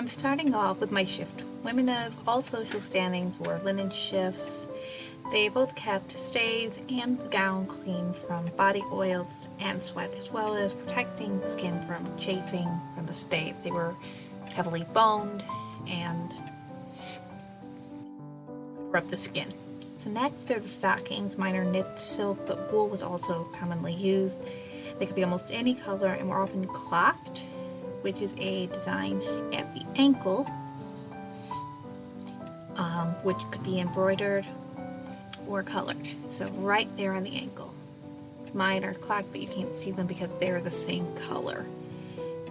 I'm starting off with my shift. Women of all social standings wore linen shifts. They both kept stays and the gown clean from body oils and sweat, as well as protecting the skin from chafing from the stay. They were heavily boned and rub the skin. So next are the stockings. Mine are knit silk, but wool was also commonly used. They could be almost any color and were often clocked, which is a design at the ankle, which could be embroidered or colored. So right there on the ankle. Mine are clocked, but you can't see them because they're the same color.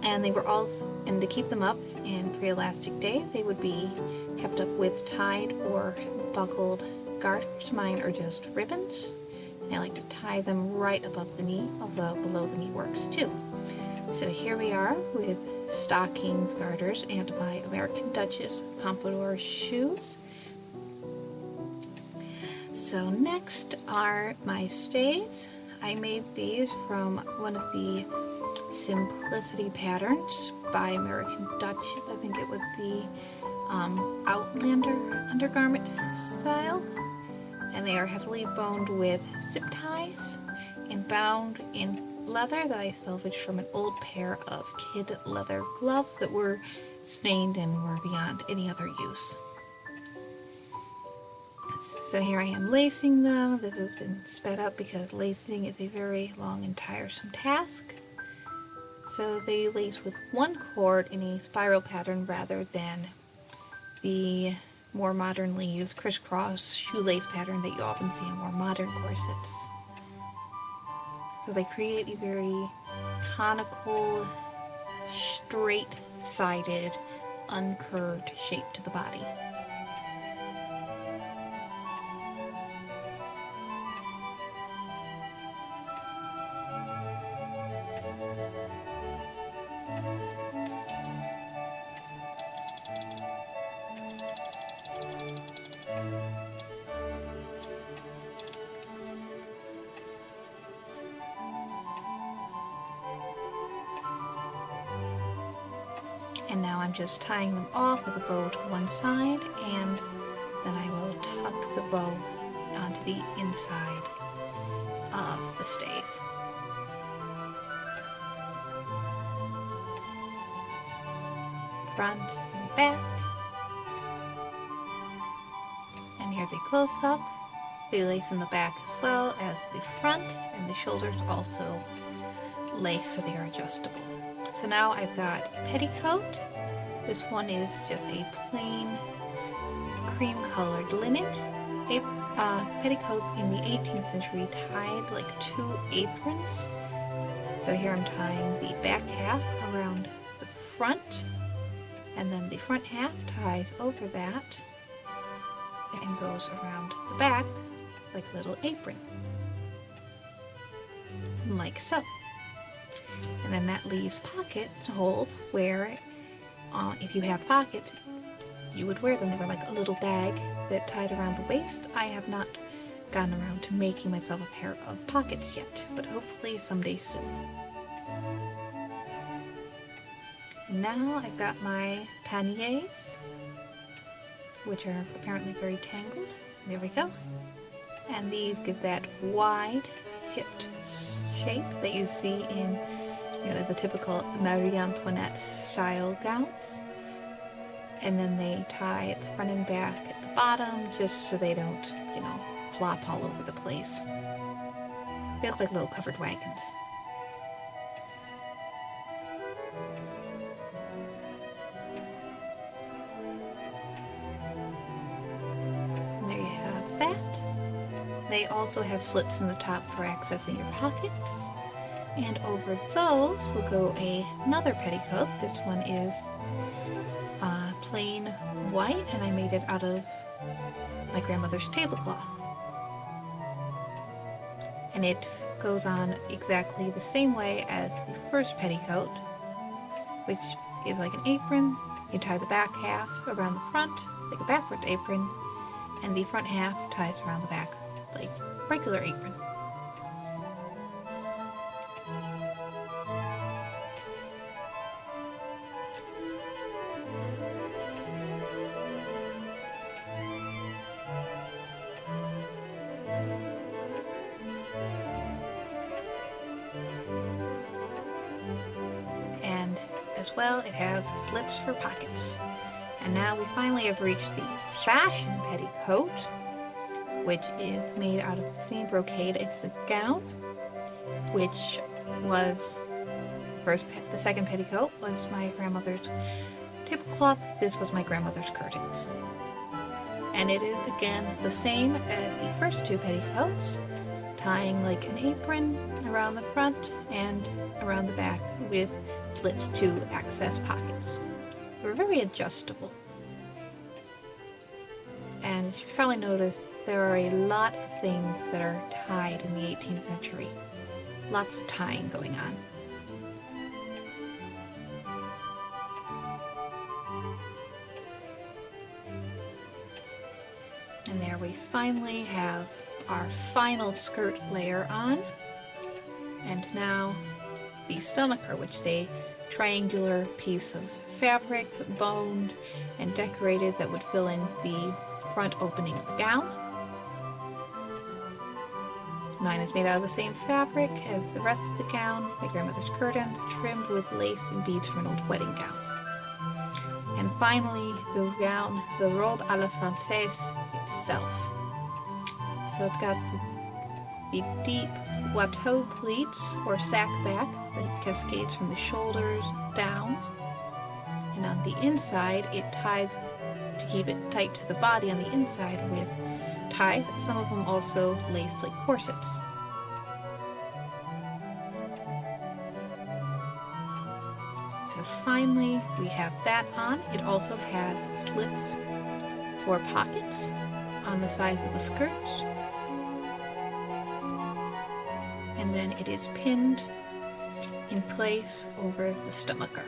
And they were also, and to keep them up in pre-elastic days, they would be kept up with tied or buckled garters. Mine are just ribbons. And I like to tie them right above the knee, although below the knee works too. So here we are with stockings, garters, and my American Duchess pompadour shoes. So next are my stays. I made these from one of the Simplicity patterns by American Duchess. I think it was the Outlander undergarment style. And they are heavily boned with zip ties and bound in leather that I salvaged from an old pair of kid leather gloves that were stained and were beyond any other use. So here I am lacing them. This has been sped up because lacing is a very long and tiresome task. So they lace with one cord in a spiral pattern rather than the more modernly used crisscross shoelace pattern that you often see in more modern corsets. So they create a very conical, straight-sided, uncurved shape to the body. And now I'm just tying them off with a bow to one side, and then I will tuck the bow onto the inside of the stays. Front and back. And here's a close-up. They lace in the back as well as the front, and the shoulders also lace so they are adjustable. So now I've got a petticoat. This one is just a plain cream-colored linen. Petticoats in the 18th century tied like two aprons. So here I'm tying the back half around the front, and then the front half ties over that and goes around the back like a little apron, like so. And then that leaves pockets, holes, where if you have pockets, you would wear them. They were like a little bag that tied around the waist. I have not gotten around to making myself a pair of pockets yet, but hopefully someday soon. And now I've got my panniers, which are apparently very tangled. There we go. And these give that wide hipped shape that you see in the typical Marie Antoinette style gowns. And then they tie at the front and back at the bottom just so they don't, flop all over the place. They look like little covered wagons. And there you have that. They also have slits in the top for accessing your pockets. And over those will go another petticoat. This one is plain white, and I made it out of my grandmother's tablecloth. And it goes on exactly the same way as the first petticoat, which is like an apron. You tie the back half around the front, like a backwards apron, and the front half ties around the back like a regular apron. as well, it has slits for pockets. And now we finally have reached the fashion petticoat, which is made out of the same brocade as the gown, which was the second petticoat was my grandmother's tablecloth. This was my grandmother's curtains. And it is again the same as the first two petticoats, tying like an apron around the front and around the back with slits to access pockets. They're very adjustable. And as you've probably noticed, there are a lot of things that are tied in the 18th century. Lots of tying going on. And there we finally have our final skirt layer on. And now the stomacher, which is a triangular piece of fabric, boned and decorated, that would fill in the front opening of the gown. Mine is made out of the same fabric as the rest of the gown, my grandmother's curtains, trimmed with lace and beads for an old wedding gown. And finally, the gown, the robe à la française itself. So it's got the deep watteau pleats or sack back that cascades from the shoulders down. And on the inside, it ties to keep it tight to the body on the inside with ties, some of them also laced like corsets. So finally, we have that on. It also has slits for pockets on the sides of the skirts. And then it is pinned in place over the stomacher.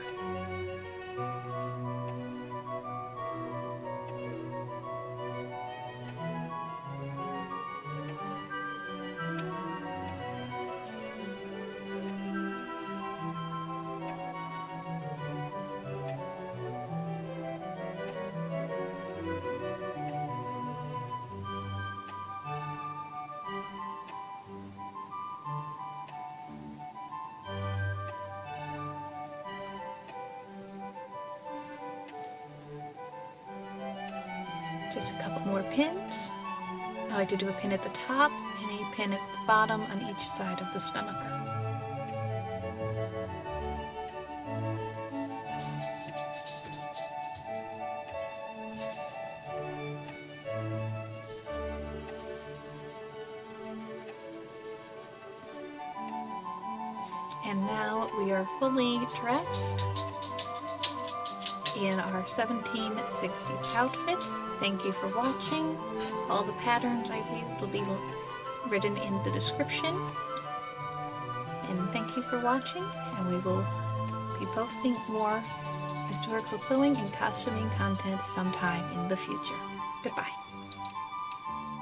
Just a couple more pins. I like to do a pin at the top and a pin at the bottom on each side of the stomacher. And now we are fully dressed in our 1760s outfit. Thank you for watching. All the patterns I've used will be written in the description. And thank you for watching, and we will be posting more historical sewing and costuming content sometime in the future. Goodbye.